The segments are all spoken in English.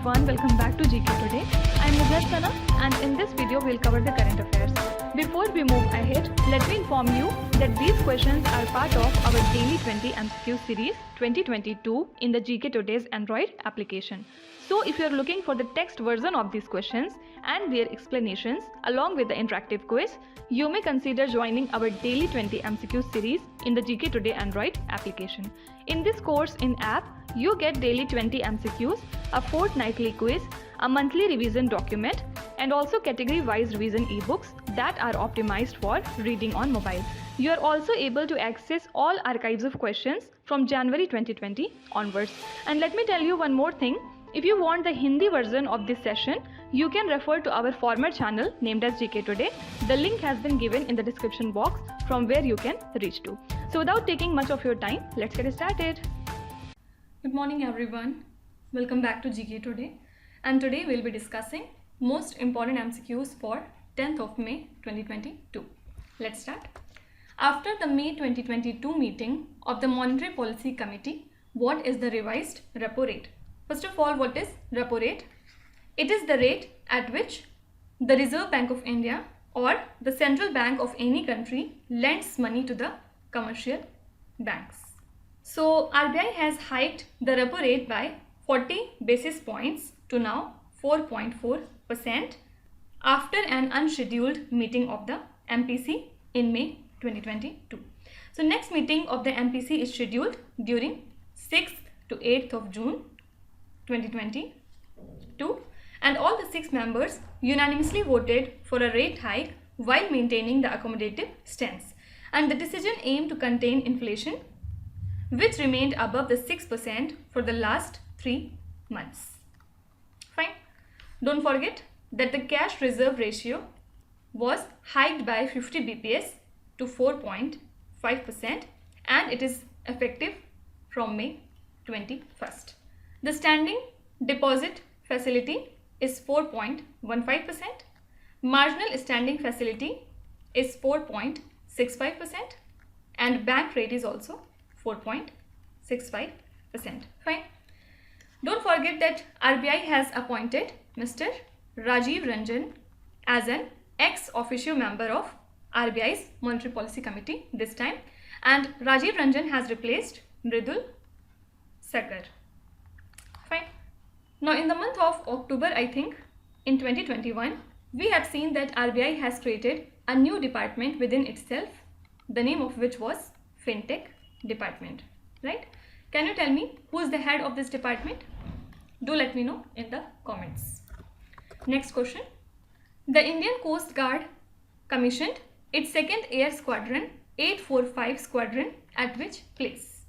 everyone, welcome back to GK Today. I am Sana and in this video we'll cover the current affairs. Before we move ahead, let me inform you that these questions are part of our daily 20 MCQ series 2022 in the GK Today's Android application. So if you are looking for the text version of these questions and their explanations along with the interactive quiz, you may consider joining our daily 20 MCQ series in the GK Today Android application. In this course in app, you get daily 20 MCQs, a fortnightly quiz, a monthly revision document, and also category-wise revision e-books that are optimized for reading on mobile. You are also able to access all archives of questions from January 2020 onwards. And let me tell you one more thing. If you want the Hindi version of this session, you can refer to our former channel named as GK Today. The link has been given in the description box from where you can reach to. So without taking much of your time, let's get started. Good morning everyone. Welcome back to GK Today. And today we'll be discussing most important MCQs for 10th of May 2022. Let's start. After the May 2022 meeting of the Monetary Policy Committee, what is the revised repo rate? First of all, what is repo rate? It is the rate at which the Reserve Bank of India or the central bank of any country lends money to the commercial banks. So RBI has hiked the repo rate by 40 basis points to now 4.4% after an unscheduled meeting of the MPC in May 2022. So next meeting of the MPC is scheduled during 6th to 8th of June 2022, and all the 6 members unanimously voted for a rate hike while maintaining the accommodative stance, and the decision aimed to contain inflation, which remained above the 6% for the last 3 months. Fine. Don't forget that the cash reserve ratio was hiked by 50 BPS to 4.5% and it is effective from May 21st. The standing deposit facility is 4.15%. Marginal standing facility is 4.65% and bank rate is also 4.65%. Fine. Don't forget that RBI has appointed Mr. Rajiv Ranjan as an ex-officio member of RBI's Monetary Policy Committee this time, and Rajiv Ranjan has replaced Mridul Sakar. Fine. Now in the month of October, I think, in 2021, we had seen that RBI has created a new department within itself, the name of which was FinTech Department, right? Can you tell me who is the head of this department? Do let me know in the comments. Next question. The Indian Coast Guard commissioned its second air squadron, 845 squadron, at which place?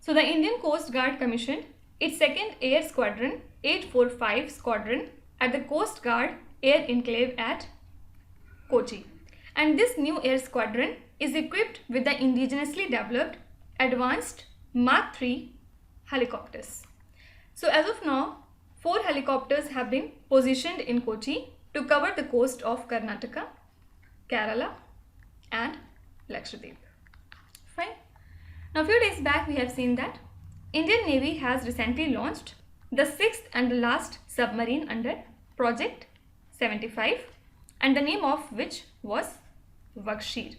So the Indian Coast Guard commissioned its second air squadron, 845 squadron, at the Coast Guard Air Enclave at Kochi. And this new air squadron is equipped with the indigenously developed advanced Mark III helicopters. So as of now, 4 helicopters have been positioned in Kochi to cover the coast of Karnataka, Kerala and Lakshadweep. Fine. Now a few days back we have seen that Indian Navy has recently launched the 6th and the last submarine under Project 75, and the name of which was Vakshir,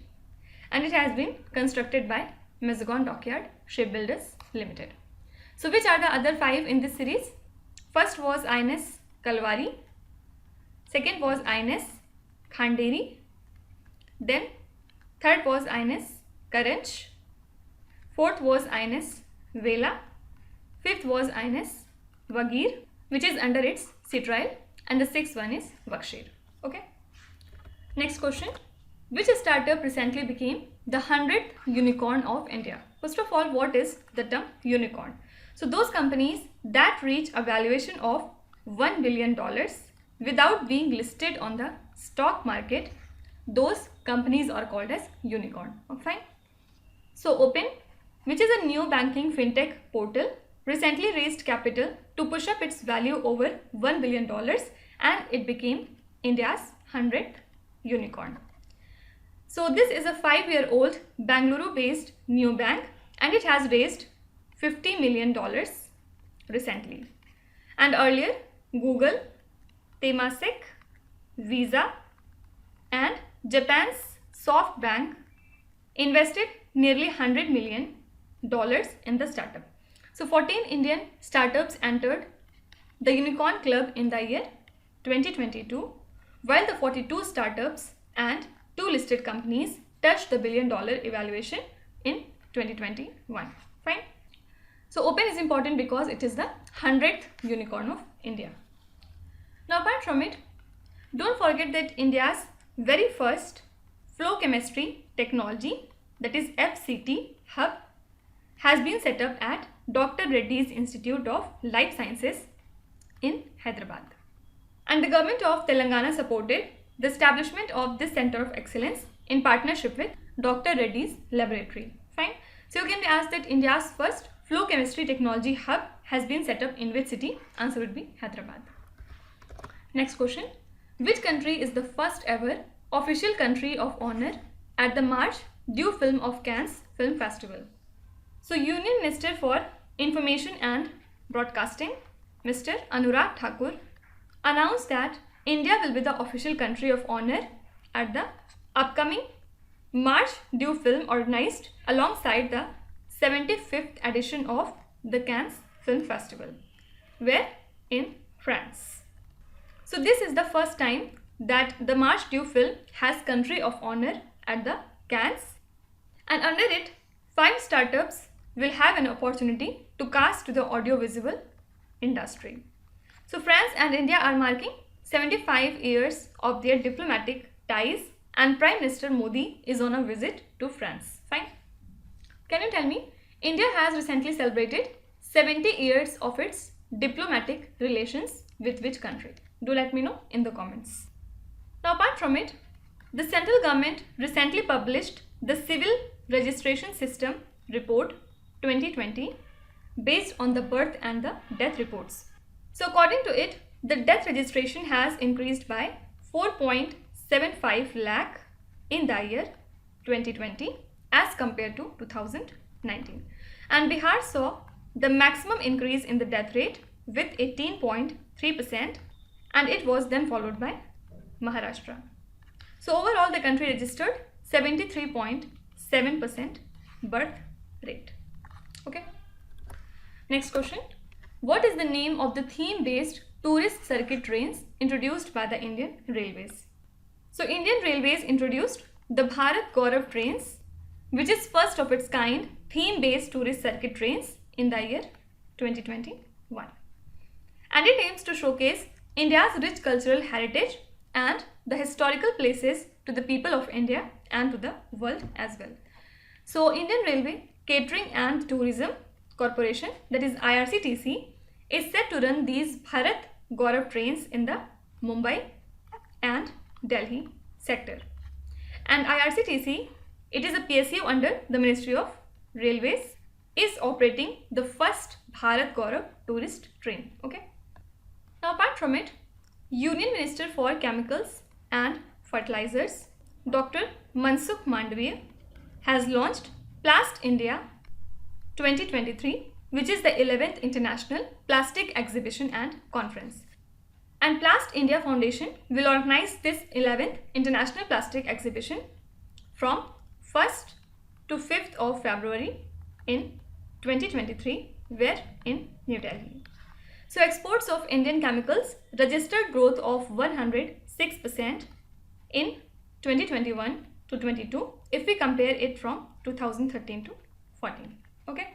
and it has been constructed by Mazagon Dockyard Shipbuilders Limited. So which are the other 5 in this series? First was INS Kalwari, second was INS Khanderi, then third was INS Karanch, fourth was INS Vela, fifth was INS Vagir, which is under its sea trial, and the 6th one is Vakshir. Okay. Next question. Which startup recently became the 100th unicorn of India? First of all, what is the term unicorn? So those companies that reach a valuation of $1 billion without being listed on the stock market, those companies are called as unicorn. Okay. So Open, which is a new banking fintech portal, recently raised capital to push up its value over $1 billion and it became India's 100th unicorn. So this is a 5-year-old Bangalore-based new bank and it has raised $50 million recently. And earlier, Google, Temasek, Visa and Japan's SoftBank invested nearly $100 million in the startup. So 14 Indian startups entered the Unicorn Club in the year 2022, while the 42 startups and 2 listed companies touched the $1 billion evaluation in 2021. Fine. So Open is important because it is the 100th unicorn of India. Now apart from it, don't forget that India's very first flow chemistry technology, that is FCT hub, has been set up at Dr. Reddy's Institute of Life Sciences in Hyderabad. And the government of Telangana supported the establishment of this center of excellence in partnership with Dr. Reddy's laboratory. Fine. So you can be asked that India's first flow chemistry technology hub has been set up in which city? Answer would be Hyderabad. Next question. Which country is the first ever official country of honor at the March du Film of Cannes Film Festival? So Union Minister for Information and Broadcasting, Mr. Anurag Thakur, announced that India will be the official country of honor at the upcoming March du Film organized alongside the 75th edition of the Cannes Film Festival, where in France. So this is the first time that the March du Film has country of honor at the Cannes, and under it 5 startups will have an opportunity to cast to the audiovisual industry. So France and India are marking 75 years of their diplomatic ties, and Prime Minister Modi is on a visit to France. Fine. Can you tell me, India has recently celebrated 70 years of its diplomatic relations with which country? Do let me know in the comments. Now apart from it, the central government recently published the Civil Registration System Report 2020 based on the birth and the death reports. So according to it, the death registration has increased by 4.75 lakh in the year 2020 as compared to 2019. And Bihar saw the maximum increase in the death rate with 18.3%, and it was then followed by Maharashtra. So overall the country registered 73.7% birth rate. Okay. Next question. What is the name of the theme-based tourist circuit trains introduced by the Indian Railways? So Indian Railways introduced the Bharat Gaurav trains, which is first of its kind theme-based tourist circuit trains in the year 2021. And it aims to showcase India's rich cultural heritage and the historical places to the people of India and to the world as well. So Indian Railway Catering and Tourism Corporation, that is IRCTC, is set to run these Bharat Gaurav trains in the Mumbai and Delhi sector. And IRCTC, it is a PSU under the Ministry of Railways, is operating the first Bharat Gaurav tourist train. Okay. Now apart from it, Union Minister for Chemicals and Fertilizers, Dr. Mansukh Mandavia, has launched Plast India 2023, which is the 11th International Plastic Exhibition and Conference. And Plast India Foundation will organize this 11th International Plastic Exhibition from 1st to 5th of February in 2023, where in New Delhi. So exports of Indian chemicals registered growth of 106% in 2021 to 22 if we compare it from 2013 to 14. Okay.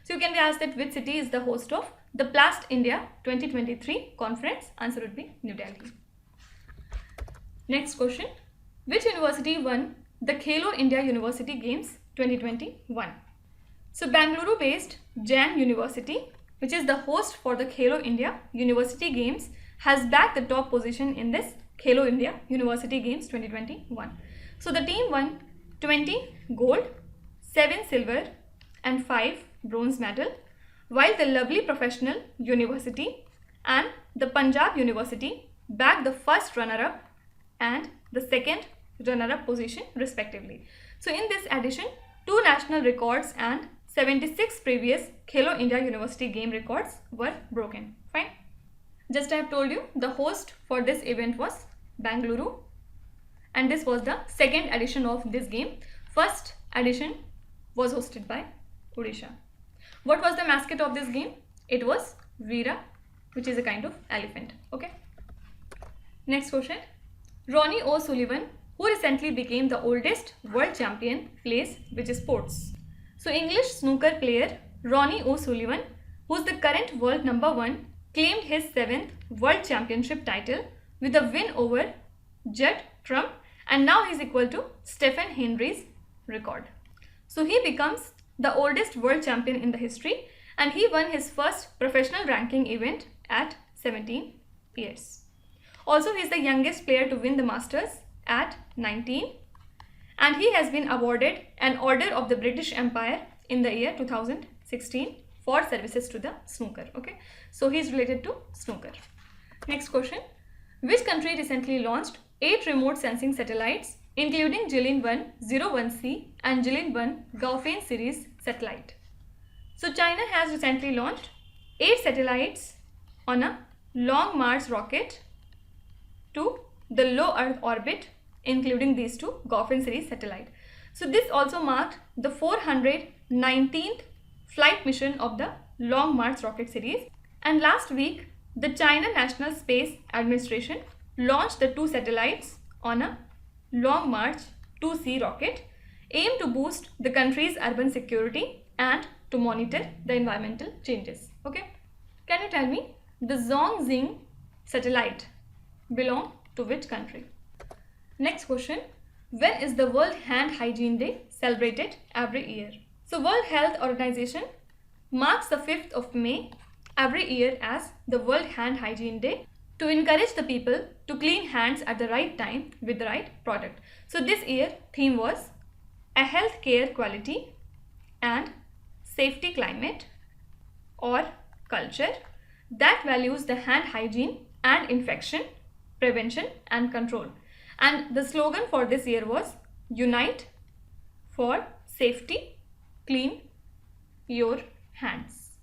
So you can be asked that which city is the host of the Plast India 2023 conference? Answer would be New Delhi. Next question. Which university won the Khelo India University Games 2021? So Bangalore based Jain University, which is the host for the Khelo India University Games, has bagged the top position in this Khelo India University Games 2021. So the team won 20 gold, 7 silver and 5 bronze medal, while the Lovely Professional University and the Punjab University bagged the first runner-up and the second runner-up position respectively. So in this edition, 2 national records and 76 previous Khelo India University game records were broken. Fine. Just I have told you, the host for this event was Bengaluru, and this was the second edition of this game. First edition was hosted by Odisha. What was the mascot of this game? It was Veera, which is a kind of elephant. Okay. Next question. Ronnie OSullivan, who recently became the oldest world champion, plays which sports? So English snooker player Ronnie OSullivan, who is the current world number 1, claimed his 7th world championship title with a win over Judd Trump, and now he is equal to Stephen Hendry's record. So he becomes the oldest world champion in the history, and he won his first professional ranking event at 17 years. Also, he is the youngest player to win the Masters at 19, and he has been awarded an Order of the British Empire in the year 2016 for services to the snooker. Okay, so he is related to snooker. Next question. Which country recently launched 8 remote sensing satellites, including Jilin-1 01C and Jilin-1 Gaofen series satellite? So China has recently launched 8 satellites on a Long March rocket to the low Earth orbit, including these 2 Gaofen series satellite. So this also marked the 419th flight mission of the Long March rocket series. And last week, the China National Space Administration launched the 2 satellites on a Long March 2C rocket, aimed to boost the country's urban security and to monitor the environmental changes. Okay, can you tell me the Zhongxing satellite belong to which country? Next question. When is the World Hand Hygiene Day celebrated every year? So World Health Organization marks the 5th of May every year as the World Hand Hygiene Day to encourage the people to clean hands at the right time with the right product. So this year theme was a healthcare quality and safety climate or culture that values the hand hygiene and infection prevention and control. And the slogan for this year was Unite for Safety, Clean Your Hands.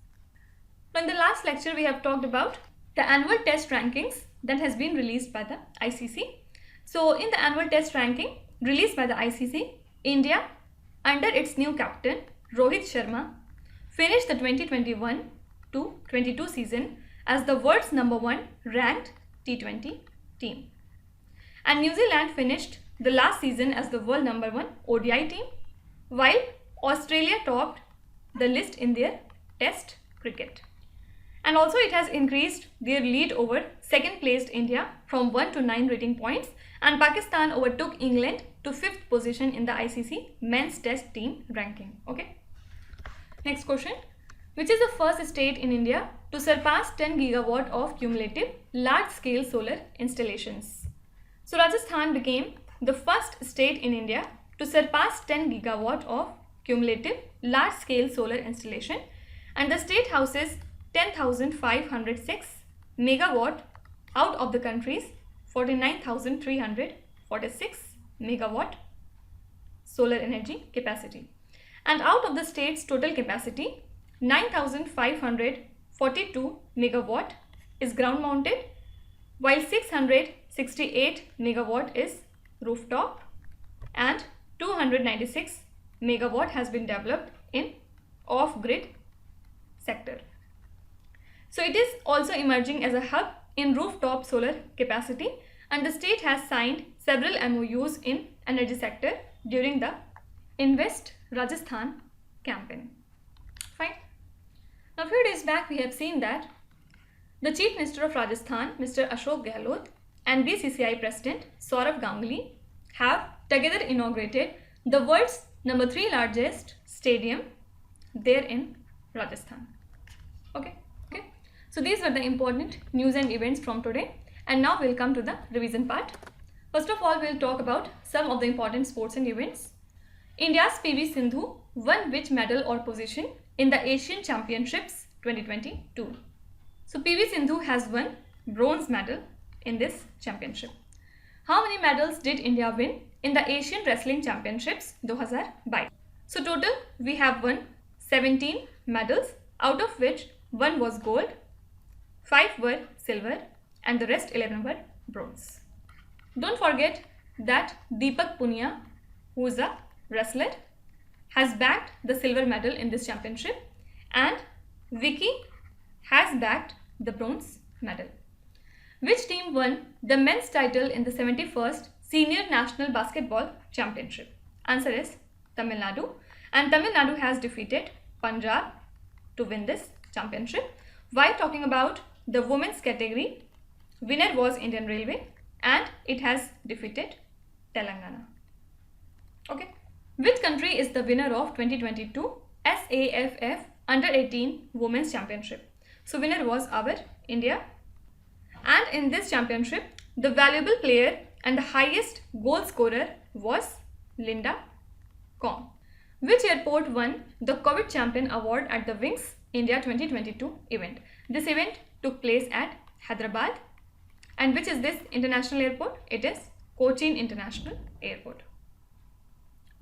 Now in the last lecture we have talked about the annual test rankings that has been released by the ICC. So in the annual test ranking released by the ICC, India under its new captain Rohit Sharma finished the 2021-22 season as the world's number 1 ranked T20 team. And New Zealand finished the last season as the world number 1 ODI team, while Australia topped the list in their test cricket. And also it has increased their lead over second placed India from 1 to 9 rating points, and Pakistan overtook England to 5th position in the ICC men's test team ranking. Okay. Next question. Which is the first state in India to surpass 10 gigawatt of cumulative large-scale solar installations? So Rajasthan became the first state in India to surpass 10 gigawatt of cumulative large-scale solar installation, and the state houses 10,506 megawatt out of the country's 49,346 megawatt solar energy capacity. And out of the state's total capacity, 9,542 megawatt is ground mounted, while 668 megawatt is rooftop, and 296 megawatt has been developed in off-grid sector. So it is also emerging as a hub in rooftop solar capacity, and the state has signed several MOUs in energy sector during the Invest Rajasthan campaign. Fine. Now a few days back we have seen that the Chief Minister of Rajasthan, Mr. Ashok Gehlot, and BCCI President Saurav Ganguly have together inaugurated the world's number 3 largest stadium there in Rajasthan. Okay. So these were the important news and events from today, and now we'll come to the revision part. First of all, we'll talk about some of the important sports and events. India's PV Sindhu won which medal or position in the Asian Championships 2022? So PV Sindhu has won bronze medal in this championship. How many medals did India win in the Asian Wrestling Championships 2022? So total we have won 17 medals, out of which 1 was gold, 5 were silver, and the rest 11 were bronze. Don't forget that Deepak Punia, who is a wrestler, has bagged the silver medal in this championship, and Vicky has bagged the bronze medal. Which team won the men's title in the 71st Senior National Basketball Championship? Answer is Tamil Nadu, and Tamil Nadu has defeated Punjab to win this championship. While talking about the women's category, winner was Indian Railway, and it has defeated Telangana. Okay. Which country is the winner of 2022 SAFF Under 18 Women's Championship? So winner was our India, and in this championship the valuable player and the highest goal scorer was Linda Kong. Which airport won the COVID Champion Award at the Wings India 2022 event? This event took place at Hyderabad. And which is this international airport? It is Cochin International Airport.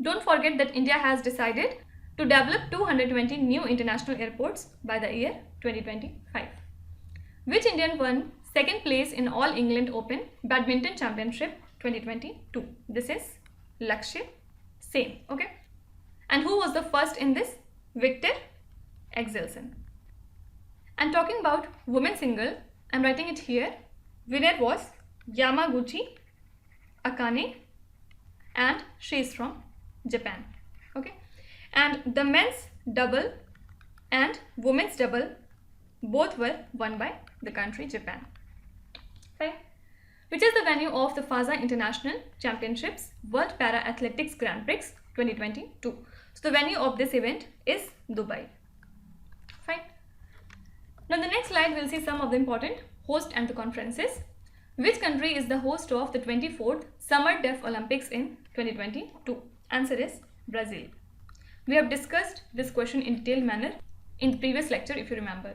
Don't forget that India has decided to develop 220 new international airports by the year 2025. Which Indian won second place in All England Open Badminton Championship 2022? This is Lakshya Sen. Okay. And who was the first in this? Victor Axelsen. And talking about women's single, I'm writing it here. Winner was Yamaguchi Akane, and she is from Japan. Okay. And the men's double and women's double both were won by the country Japan. Fine. Which is the venue of the FASA International Championships World Para Athletics Grand Prix 2022? So the venue of this event is Dubai. Fine. Now the next slide we'll see some of the important host and the conferences. Which country is the host of the 24th Summer Deaf Olympics in 2022? Answer is Brazil. We have discussed this question in detailed manner in the previous lecture if you remember.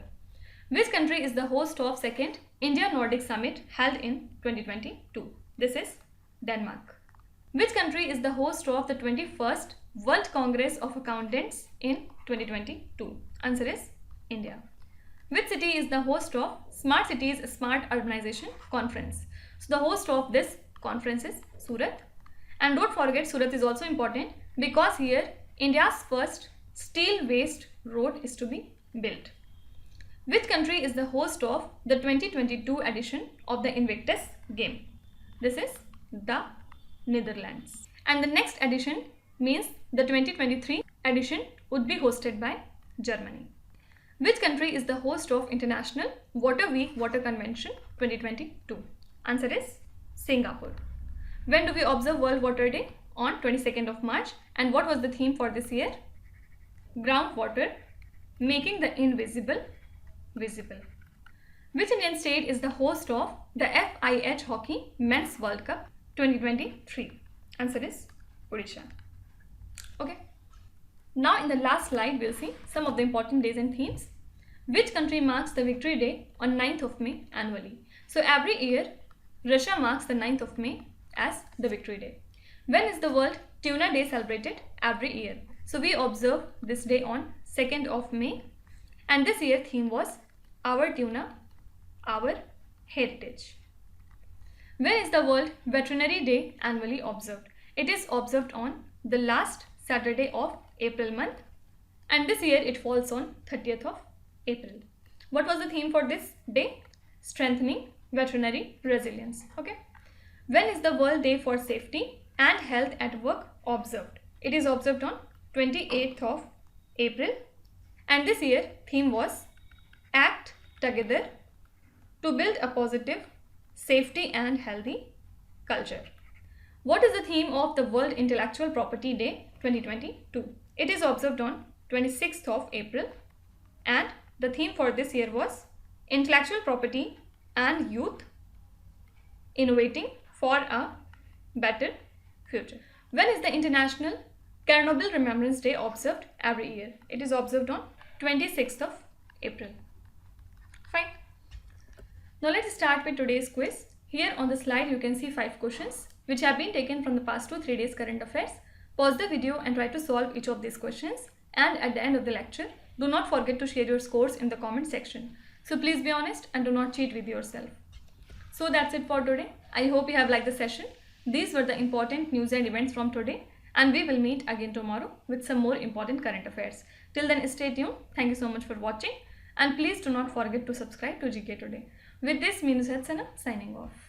Which country is the host of 2nd India Nordic Summit held in 2022? This is Denmark. Which country is the host of the 21st World Congress of Accountants in 2022? Answer is India. Which city is the host of Smart Cities Smart Urbanization Conference? So the host of this conference is Surat. And don't forget, Surat is also important because here India's first steel-based road is to be built. Which country is the host of the 2022 edition of the Invictus game? This is the Netherlands. And the next edition means the 2023 edition would be hosted by Germany. Which country is the host of International Water Week Water Convention 2022? Answer is Singapore. When do we observe World Water Day? On 22nd of March. And what was the theme for this year? Groundwater, making the invisible visible. Which Indian state is the host of the FIH Hockey Men's World Cup 2023? Answer is Odisha. Okay. Now in the last slide we'll see some of the important days and themes. Which country marks the Victory Day on 9th of May annually? So every year Russia marks the 9th of May as the Victory Day. When is the World Tuna Day celebrated? Every year. So we observe this day on 2nd of May, and this year theme was Our Tuna, Our Heritage. When is the World Veterinary Day annually observed? It is observed on the last Saturday of April month, and this year it falls on 30th of April. What was the theme for this day? Strengthening veterinary resilience. Okay. When is the World Day for Safety and Health at Work observed? It is observed on 28th of April, and this year theme was Act Together to Build a Positive, Safety and Healthy Culture. What is the theme of the World Intellectual Property Day 2022? It is observed on 26th of April, and the theme for this year was Intellectual Property and Youth Innovating for a Better Future. When is the International Chernobyl Remembrance Day observed? Every year. It is observed on 26th of April. Fine. Now let's start with today's quiz. Here on the slide you can see 5 questions which have been taken from the past 2-3 days current affairs. Pause the video and try to solve each of these questions, and at the end of the lecture do not forget to share your scores in the comment section So please be honest and do not cheat with yourself. So that's it for today. I hope you have liked the session. These were the important news and events from today, and we will meet again tomorrow with some more important current affairs. Till then, stay tuned. Thank you so much for watching, and please do not forget to subscribe to GK Today. With this, me Nusrat Sana signing off.